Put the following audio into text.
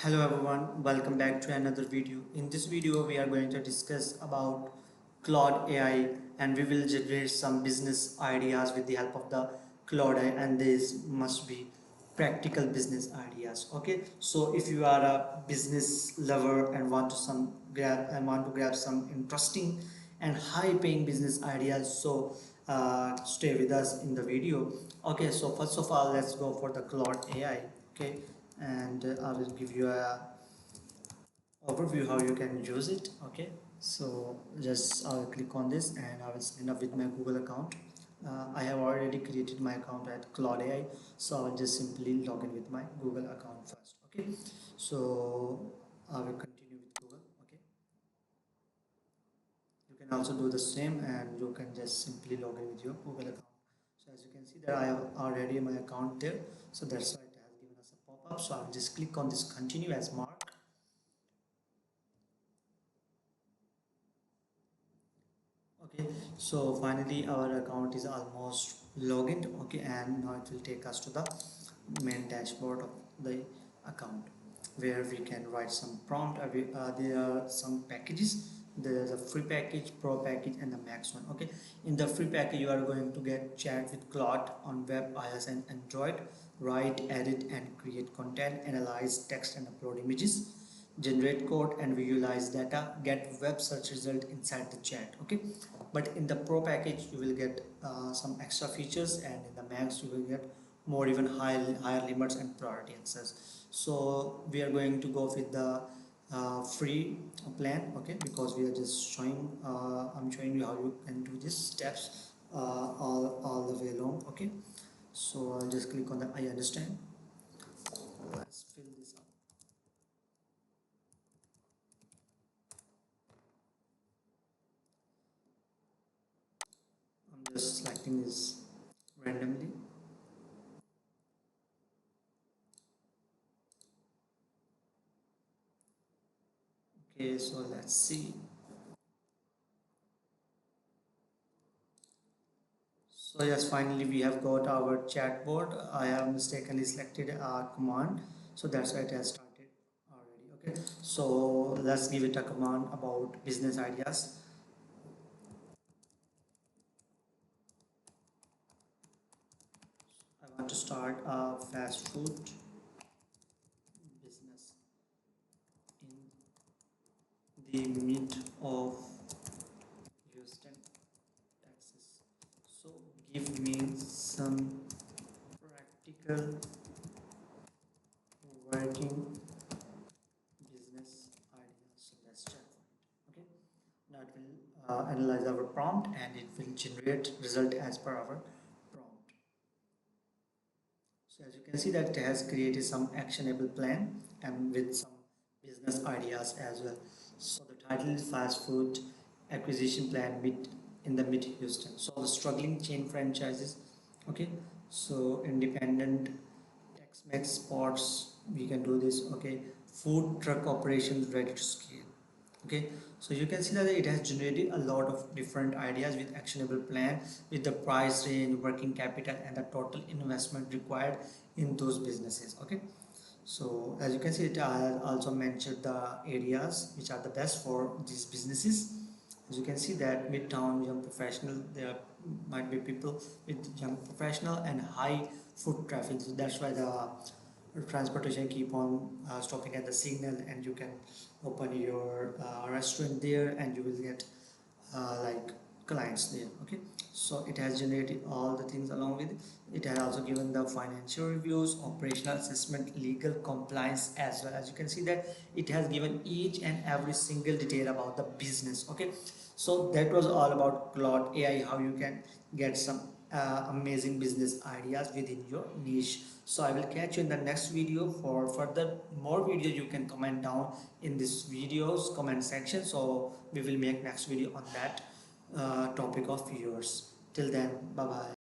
Hello everyone, welcome back to another video. In this video we are going to discuss about Claude AI, and we will generate some business ideas with the help of the Claude AI, and these must be practical business ideas. Okay, so if you are a business lover and want to grab some interesting and high paying business ideas, so stay with us in the video. Okay, so first of all let's go for the Claude AI. Okay, and I will give you a overview how you can use it. Okay, so just I'll click on this and I will sign up with my Google account. I have already created my account at Claude AI, so I'll just simply log in with my Google account first. Okay, so I will continue with Google. Okay, you can also do the same and you can just simply log in with your Google account. So as you can see that I have already my account there, so that's why it has given us a pop-up. So I'll just click on this continue as mark. Okay, so finally our account is almost logged in. Okay, and now it will take us to the main dashboard of the account where we can write some prompt. There are some packages. There is a free package, pro package, and the max one. Okay, in the free package you are going to get chat with Claude on web, iOS, and Android. Write, edit, and create content, analyze text, and upload images, generate code and visualize data, get web search result inside the chat. Okay, but in the pro package you will get some extra features, and in the max you will get more, even higher limits and priority access. So we are going to go with the free plan. Okay, because we are just showing I'm showing you how you can do these steps all the way along. Okay, so I'll just click on the I understand. Let's fill this up. I'm just selecting this randomly. Okay, so let's see. So yes, finally we have got our chatbot. I have mistakenly selected a command, so that's why it has started already. Okay, so let's give it a command about business ideas. I want to start a fast food business in the mid of Houston, Texas. So give me some practical working business ideas. So let's check for it. Okay, now it will analyze our prompt and it will generate result as per our prompt. So as you can see that it has created some actionable plan and with some business ideas as well. So the title is fast food acquisition plan mid Houston. So the struggling chain franchises. Okay, so independent Tex-Mex spots, we can do this. Okay, food truck operations ready to scale. Okay, so you can see that it has generated a lot of different ideas with actionable plan, with the price range, working capital, and the total investment required in those businesses. Okay, so as you can see, it has also mentioned the areas which are the best for these businesses. As you can see that midtown young professional, there might be people with young professional and high foot traffic, so that's why the transportation keep on stopping at the signal, and you can open your restaurant there and you will get like clients there. Okay, so it has generated all the things along with it. It has also given the financial reviews, operational assessment, legal compliance as well. As you can see that it has given each and every single detail about the business. Okay, so that was all about Claude AI, how you can get some amazing business ideas within your niche. So I will catch you in the next video. For further more videos, you can comment down in this videos comment section, so we will make next video on that topic of yours. Till then, bye bye.